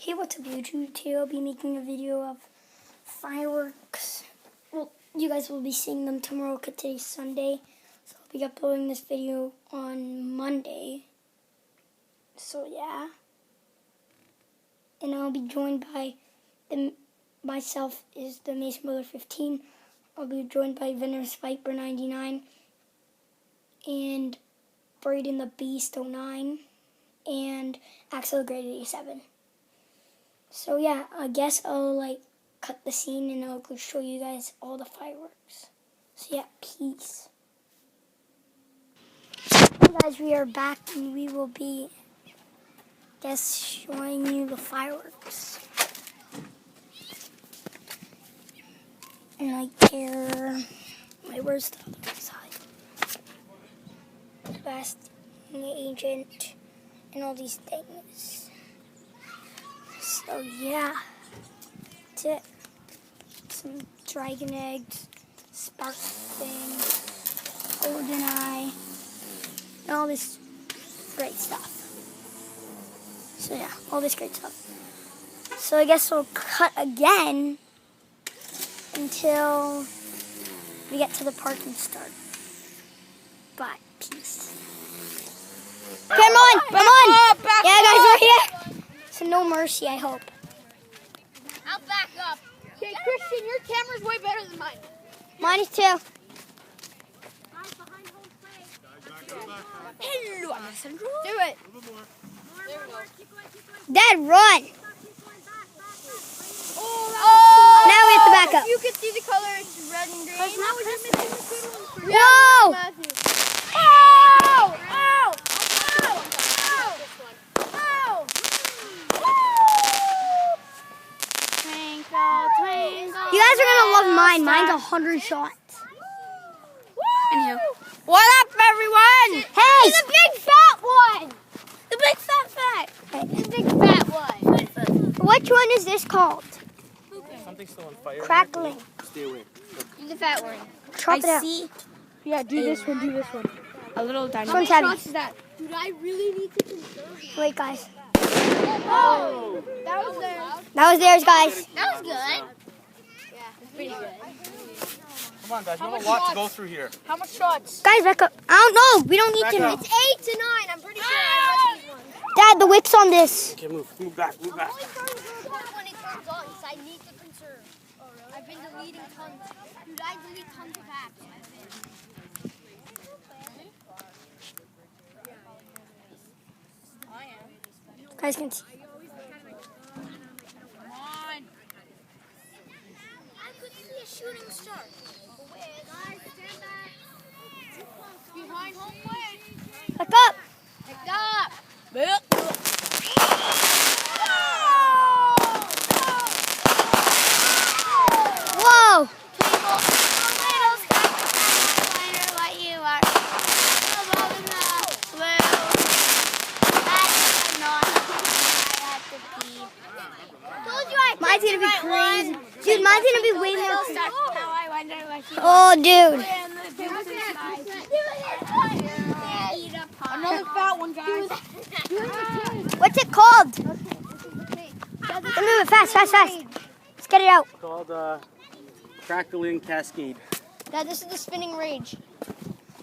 Hey, what's up YouTube? Today I'll be making a video of fireworks. Well, you guys will be seeing them tomorrow because today's Sunday. So I'll be uploading this video on Monday. So yeah. And I'll be joined by myself is the Mason Brother 15. I'll be joined by Venomous Viper 99 and Braden the Beast 09 and Axel the Great 87. So yeah, I guess I'll cut the scene and I'll go show you guys all the fireworks. So yeah, peace. Hey guys, we are back and we will be showing you the fireworks. And where's the other side? Best Agent and all these things. So yeah, that's it. Some dragon eggs, spark thing, golden eye, and all this great stuff. So yeah, all this great stuff. So I guess we'll cut again until we get to the park and start. Bye, peace. Come on, come on! Yeah, guys, we're here. So no mercy, I hope. I'll back up. Okay, Christian, your camera's way better than mine. Mine is too. Hello, I'm Sandro. Do it. Dad, run! Oh, now we have to back up. You can see the color, it's red and green. Now we're just missing the good one for you. Whoa! Ow! Ow! Ow! Ow! Twinkle, twinkle. You guys are gonna love mine. Mine's 100 shots. Anywho, what up, everyone? Hey! The big fat one. The big fat. The big fat one. Which one is this called? Something's still on fire. Crackling. Stay away. Do the fat one. Chop it out. See. Yeah, do this one, do this one. A little This dinosaur. one's heavy. Shots is that? Dude, I really need to conserve. Wait, guys. Oh, that was there. That was theirs, guys. That was good. Yeah, it's pretty good. Come on, guys. We have a lot to go through here. How much shots? Guys, back up. I don't know. We don't need Back to know. up. It's 8 to 9. I'm pretty sure I read these ones. Dad, the wick's on this. Okay, move back, move back. I'm only trying to record when it turns on, so I need to conserve. Oh, really? I've been deleting tons. Dude, I delete tons of apps. I am. You guys can see. Come on. I could see a shooting star. Guys, stand back. Behind home plate. Back up. Picked up. Whoa. Mine's gonna be crazy. Dude, mine's gonna be way more crazy. Oh, dude. Another fat one, guys. What's it called? Let's move it fast. Let's get it out. It's called Crackling Cascade. Dad, this is the spinning rage.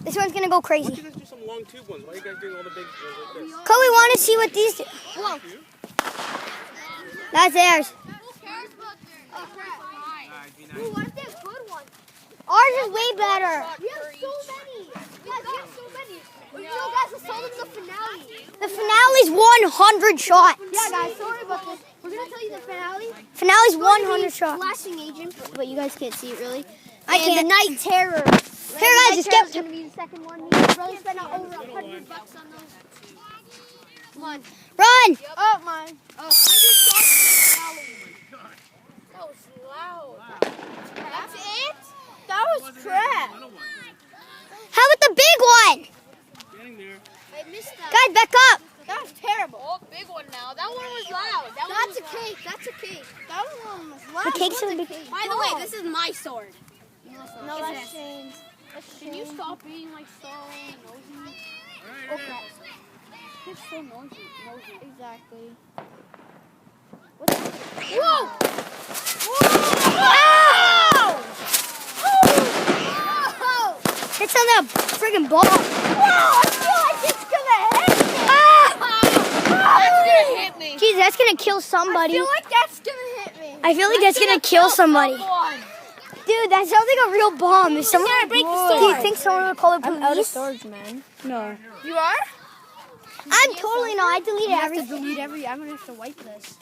This one's gonna go Why crazy. don't you just do some long tube ones? Why are you guys doing all the big ones like this? Cole, we want to see what these do. Whoa. That's theirs. Who cares about their crap? Ooh, what if they're good ones? Ours is way better. We have so many. Guys, we have so many. You know, guys, let's tell them the finale. The finale's 100 shots. Yeah, guys, sorry about this. We're going to tell you the finale. Finale's 100 shots. Flashing agent, but you guys can't see it really. I And can't. the night terror. Here, guys, just get. going to be the second one. Me and my brother spent over $100 on those. Come on. Run. Oh, mine. 100 shots for the finale. That was loud. That's it? That was crap. How about the big one? Getting there. I missed that. Guys, back up. That was terrible. Oh, big one now. That one was loud. That's a cake. That's a cake. That one was loud. The cake's in the big. By the way, this is my sword. No, that's Shane's. Can you stop being like so nosy? Okay. It's so nosy. Exactly. sounds like a friggin' ball. Whoa, I feel like it's gonna hit me. That's gonna hit me. Jeez, that's gonna kill somebody. I feel like that's gonna hit me. I feel like that's gonna kill somebody. Dude, that sounds like a real bomb. Is someone gonna break the Do you storage. think someone will call the I'm out of police? storage, man. No. You are? I'm totally not. I deleted I have to everything. delete every. I'm gonna have to wipe this.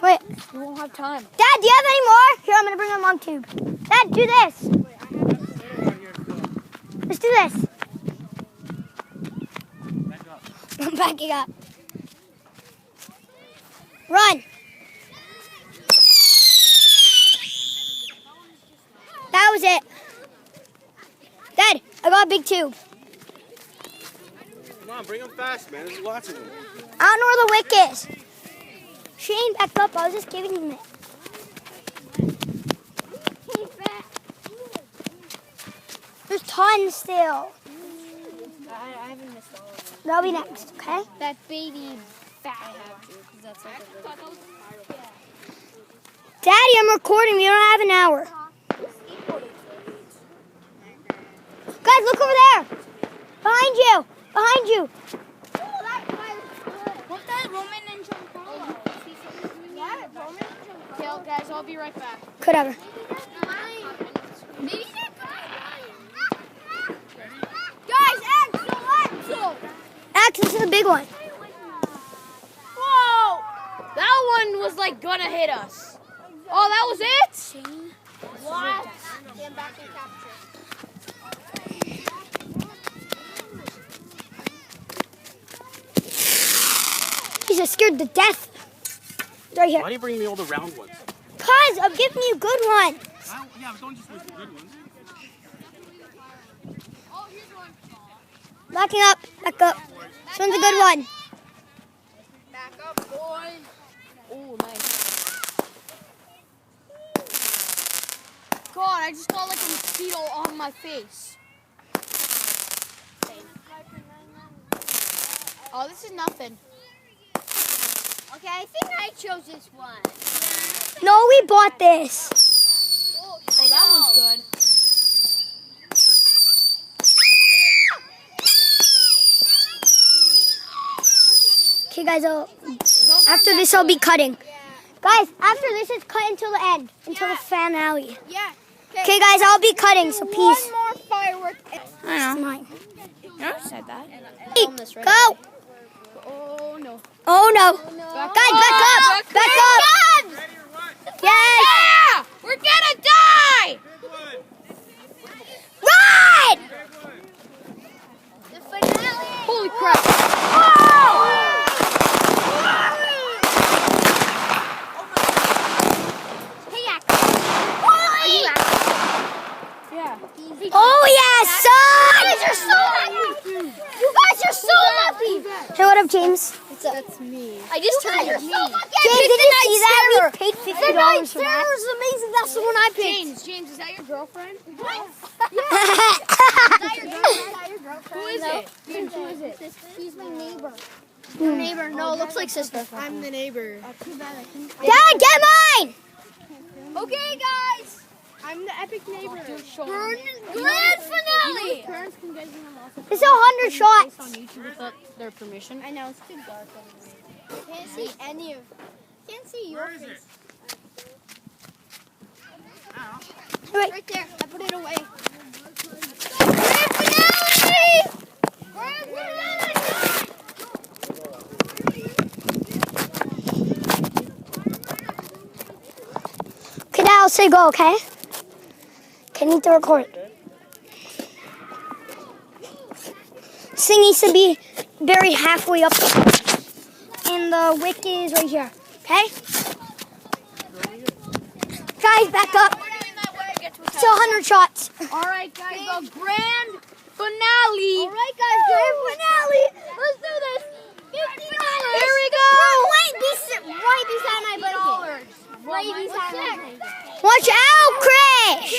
Wait, You won't have time. Dad, do you have any more? Here, I'm gonna bring them on tube. Dad, do this. Let's do this. I'm backing up. Run. That was it. Dad, I got a big tube. Come on, bring them fast, man. There's lots of them. I don't know where the wick is. Shane, back up. I was just giving him it. There's tons still. I haven't missed all of them. That'll be next, okay? That baby fat. I have to, because that's like a really... Daddy, I'm recording. We don't have an hour. Guys, look over there. Behind you. Behind you. What's that Roman and Giancarlo? Yeah, Roman and Giancarlo. Okay, guys, I'll be right back. Whatever. Maybe that guys, Axel! Axel's the big one. Whoa! That one was like gonna hit us. Oh, that was it? What? Stand back and capture. He's scared to death. It's right here. Why do you bring me all the round ones? Cause I'm giving you good ones. Yeah, but don't just use the good ones. Backing up. Back up. This one's a good one. Back up, boy. Oh, nice. God, I just got like a mosquito on my face. Oh, this is nothing. Okay, I think I chose this one. No, we bought this. Oh, that one's good. Okay, guys. After this, I'll be cutting. Guys, after this is cut until the end, until the finale. Yeah. Okay, guys, I'll be cutting. So peace. One more firework. I know. Mine. You said that. Hey, right go. Oh, no. Oh no. Guys, back up. Back up. Yes. Yeah! We're gonna die! Run! The finale. Holy crap. Hey, Axel. Are you Axel? Yeah. Oh yeah, son! You guys are so happy. You guys are so happy. Hey, what up, James? That's me. I just turned your James, did you see that? We paid $50 for that. was amazing. That's the one I James, is that your girlfriend? Is that your girlfriend? Who is it? James, who is it? She's my neighbor. Your neighbor? No, looks like sister. I'm the neighbor. Dad, get mine! Okay, guys. I'm the epic neighbor. Grand finale. Parents can get them also It's 100 shots. on YouTube without their permission. I know it's too dark. Can't see any of. Can't see your face. Wait. Right there. I put it away. Grand finale. Grand finale. Okay, Dad, I'll say go, okay? Okay, I need to record. This thing needs to be buried halfway up. And the wick is right here, okay? Guys, back up. It's 100 shots. All right, guys, the grand finale. All right, guys. Grand finale. Let's do this. $50. Here we go. Right beside my blanket. Right beside my blanket. Watch out, Chris!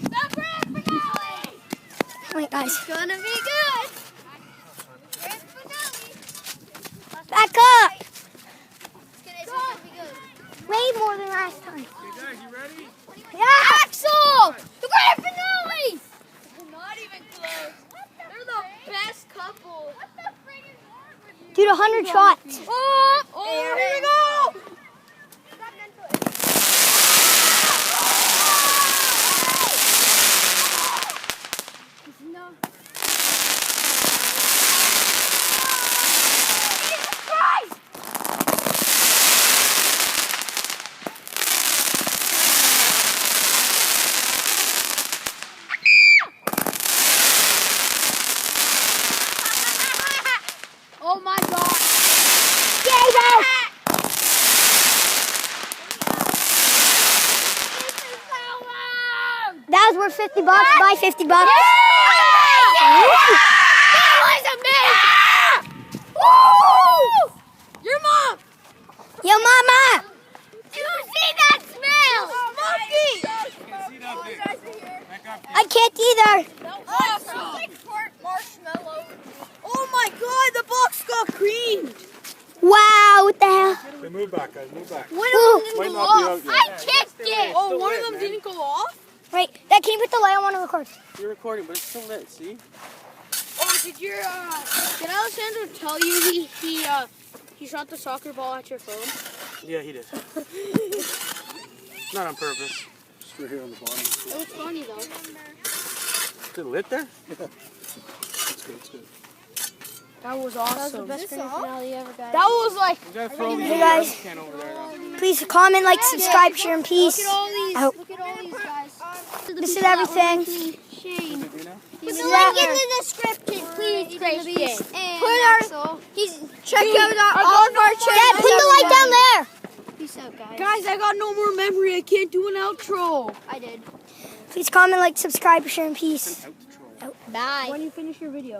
The grand finale. Wait, guys. It's gonna be good. Grand finale. Back up. It's gonna be good. Way more than last time. Hey guys, you ready? Yeah! Dude, 100 shots. Oh, here we go. Oh my God. That was worth $50. Buy $50. That was amazing. Your mom. Yo, mama. Do you see that smell? Smoky. Can't see nothing. Back up. I can't either. Awesome. Marshmallow. Oh my God, the box got creamed. Wow, what the hell? Okay, move back, guys. Move back. One Ooh. of them Might didn't go not be off. out yet. I kicked it. Oh, still one of lit, them man. didn't go off? Right, Dad, can you put the light? I want to record. You're recording, but it's still lit. See? Oh, did Alessandro tell you he shot the soccer ball at your phone? Yeah, he did. Not on purpose. Just right here on the bottom. It was funny though. Is it lit there? Yeah. It's good. It's good. That was awesome. Best grand finale ever, guys. That was like, You gotta throw the Hey, guys. garbage can over there. Now. Please comment, like, subscribe, share, and peace. Look at all these. I hope- Look at all these guys. This is everything. Shane. What do you do now? Put is the link that- in the description, please, Christian. And Put our- Axel. Check out all of our Dad, put the light down there. Peace out, guys. guys, I got no more memory. I can't do an outro. I did. Please comment, like, subscribe, share, and peace. Out the troll. Bye. When you finish your video.